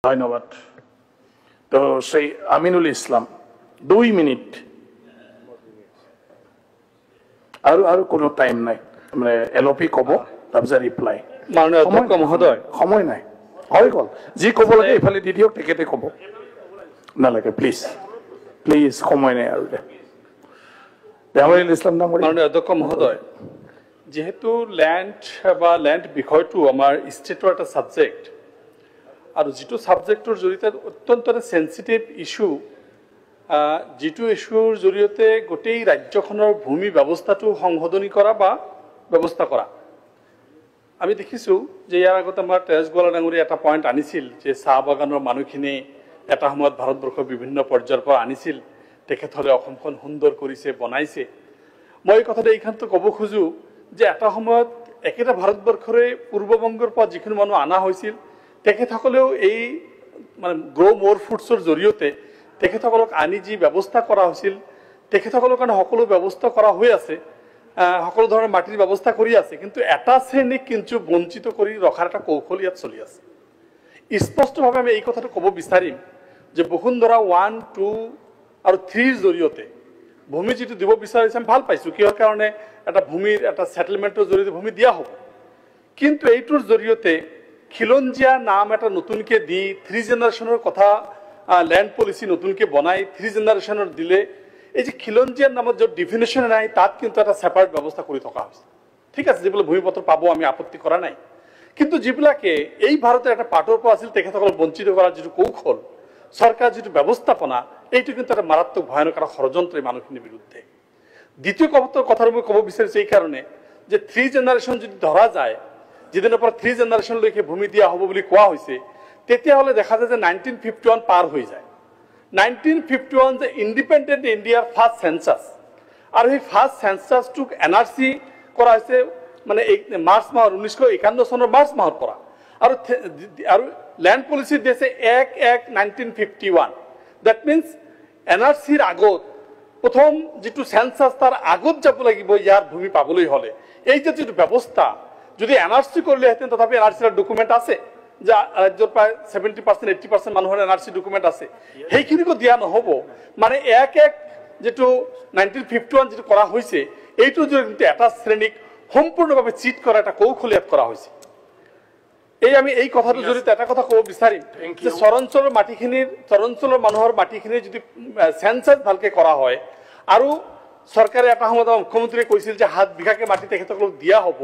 ধন্যবাদ। তো সেই আমিনুল ইসলাম 2 মিনিট, আৰু কোনো টাইম নাই, মানে এলপি কব তাৰপিছত ৰিপ্লাই। মাননীয় অধ্যক্ষ মহোদয়, সময় নাই, হৈ গল। যি কব লাগে এইফালে দি দিয়ক, তেখেতে কব নালাগে, প্লিজ প্লিজ, সময় নাই আৰু। আমিনুল ইসলাম নাম। মাননীয় অধ্যক্ষ মহোদয়, যেহেতু ল্যান্ড বিষয়টো আমাৰ ষ্টেটৰ এটা সাবজেক্ট, আৰু যিটো সাবজেক্টৰ জৰিয়তে অত্যন্ত সেন্সিটিভ ইস্যু, যিটো ইস্যুৰ জৰিয়তে গোটেই ৰাজ্যখনৰ ভূমি ব্যৱস্থাটো সংশোধনী কৰা বা ব্যৱস্থা কৰা। আমি দেখিছোঁ যে ইয়াৰ আগত আমাৰ তেজ গোৱালা ডাঙৰীয়া এটা পইণ্ট আনিছিল যে চাহ বাগানৰ মানুহখিনি এটা সময়ত ভাৰতবৰ্ষৰ বিভিন্ন পৰ্যায়ৰ পৰা আনিছিল, তেখেতসকলে অসমখন সুন্দৰ কৰিছে, বনাইছে। মই এই কথাটো এইখানটো ক'ব খোজোঁ যে এটা সময়ত একেটা ভাৰতবৰ্ষৰে পূৰ্ববংগৰ পৰা যিখিনি মানুহ অনা হৈছিল, তেখেতসকলেও এই মানে গ্ৰ' মোৰ ফুডছৰ জৰিয়তে তেখেতসকলক আনি যি ব্যৱস্থা কৰা হৈছিল, তেখেতসকলৰ কাৰণে সকলো ব্যৱস্থা কৰা হৈ আছে, সকলো ধৰণৰ মাটিৰ ব্যৱস্থা কৰি আছে, কিন্তু এটা শ্ৰেণীক কিন্তু বঞ্চিত কৰি ৰখাৰ এটা কৌশল ইয়াত চলি আছে। স্পষ্টভাৱে আমি এই কথাটো ক'ব বিচাৰিম যে বসুন্ধৰা 1, 2 আৰু 3ৰ জৰিয়তে ভূমি যিটো দিব বিচাৰিছে আমি ভাল পাইছোঁ, কিহৰ কাৰণে এটা ভূমিৰ এটা সেটেলমেণ্টৰ জৰিয়তে ভূমি দিয়া হ'ব, কিন্তু এইটোৰ জৰিয়তে খিলঞ্জীয়া নাম এটা নতুনকৈ দি 3 জেনাৰেশ্যনৰ কথা ল্যান্ড পলিচি নতুনকৈ বনাই 3 জেনাৰেশ্যনৰ দিলে, এই যে খিলঞ্জীয়াৰ নামত য'ত ডিফিনেশ্যন নাই তাত কিন্তু এটা ছেপাৰেট ব্যৱস্থা কৰি থকা হৈছে। ঠিক আছে, যিবিলাক ভূমিপত্ৰ পাব আমি আপত্তি কৰা নাই, কিন্তু যিবিলাকে এই ভাৰতৰ এটা পাৰ্টৰ পৰা আছিল তেখেতসকলক বঞ্চিত কৰাৰ যিটো কৌশল, চৰকাৰৰ যিটো ব্যৱস্থাপনা, এইটো কিন্তু এটা মাৰাত্মক ভয়ানক এটা ষড়যন্ত্ৰ এই মানুহখিনিৰ বিৰুদ্ধে। দ্বিতীয় কথাটো মই ক'ব বিচাৰিছোঁ এইকাৰণে যে 3 জেনাৰেশ্যন যদি ধৰা যায়, যেদিনৰ পৰা 3 জেনাৰেশ্যনলৈকে ভূমি দিয়া হ'ব বুলি কোৱা হৈছে, তেতিয়াহ'লে দেখা যায় যে 1951 পাৰ হৈ যায়। 1951 যে ইণ্ডিপেণ্ডেণ্ট ইণ্ডিয়াৰ ফাৰ্ষ্ট চেঞ্চাছ, আৰু সেই ফাৰ্ষ্ট চেঞ্চাছটোক NRC কৰা হৈছে মানে মাৰ্চ মাহৰ 1951 চনৰ মাৰ্চ মাহৰ পৰা, আৰু ল্যান্ড পলিচি দিছে 1/1/1951। দ্যাট মিনছ NRCৰ আগত প্ৰথম যিটো চেঞ্চাছ তাৰ আগত যাব লাগিব ইয়াৰ ভূমি পাবলৈ হ'লে। এই যে যিটো ব্যৱস্থা যদি NRC কৰিলেহেঁতেন, তথাপি NRCৰ ডকুমেণ্ট আছে যে ৰাজ্যৰ প্ৰায় 70% 80% মানুহৰ NRC ডকুমেণ্ট আছে, সেইখিনিকো দিয়া নহ'ব। মানে 1/1 যিটো 1951 যিটো কৰা হৈছে, এইটো কিন্তু এটা শ্ৰেণীক সম্পূৰ্ণভাৱে চিট কৰা এটা কৌশল ইয়াত কৰা হৈছে। আমি এই কথাটোৰ জৰিয়তে এটা কথা ক'ব বিচাৰিম যে চৰাঞ্চলৰ মানুহৰ মাটিখিনিৰ যদি চেঞ্চাছ ভালকৈ কৰা হয়, আৰু চৰকাৰে এটা সময়ত মুখ্যমন্ত্ৰীয়ে কৈছিল যে 7 বিঘাকৈ মাটি তেখেতসকলক দিয়া হ'ব,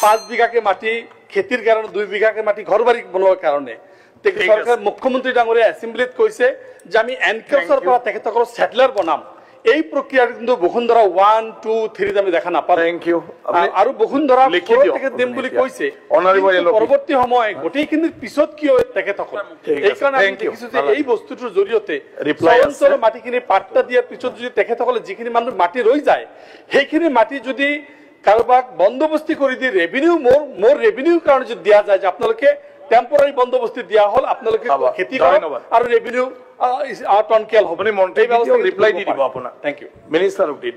5 বিঘাকৈ মাটি খেতিৰ কাৰণে, 2 বিঘাকৈ মাটি ঘৰ বাৰী বনোৱাৰ কাৰণে। চৰকাৰ মুখ্যমন্ত্ৰী ডাঙৰীয়া এছেম্বলিত কৈছে যে আমি এনক্ৰছৰ পৰা তেখেতসকলক সেটলাৰ বনাম। এই প্ৰক্ৰিয়াটো কিন্তু বসুন্ধৰা 1, 2, 3 আমি দেখা নাপাওঁ। আৰু বসুন্ধৰা তেখেত দিম বুলি কৈছে, পৰৱৰ্তী সময় গোটেইখিনিৰ পিছত কি হয় তেখেতসকল, এইকাৰণে আমি দেখিছোঁ যে এই বস্তুটোৰ জৰিয়তে চৰাঞ্চলৰ মাটিখিনি পাট্টা দিয়াৰ পিছত যদি তেখেতসকলে যিখিনি মানুহ মাটি ৰৈ যায়, সেইখিনি মাটি যদি কাৰোবাক বন্দোবস্তি কৰি দি ৰেভিনিউ মোৰ ৰেভিনিউৰ কাৰণে যদি দিয়া যায় যে আপোনালোকে টেম্পৰাৰী বন্দোবস্তি দিয়া হ'ল, আপোনালোকে খেতি কৰক আৰু ৰেভিনিউ টনকিয়াল হ'ব। ৰিপ্লাই দি দিব আপোনাৰ। থেংক ইউ মিনিষ্টাৰক দি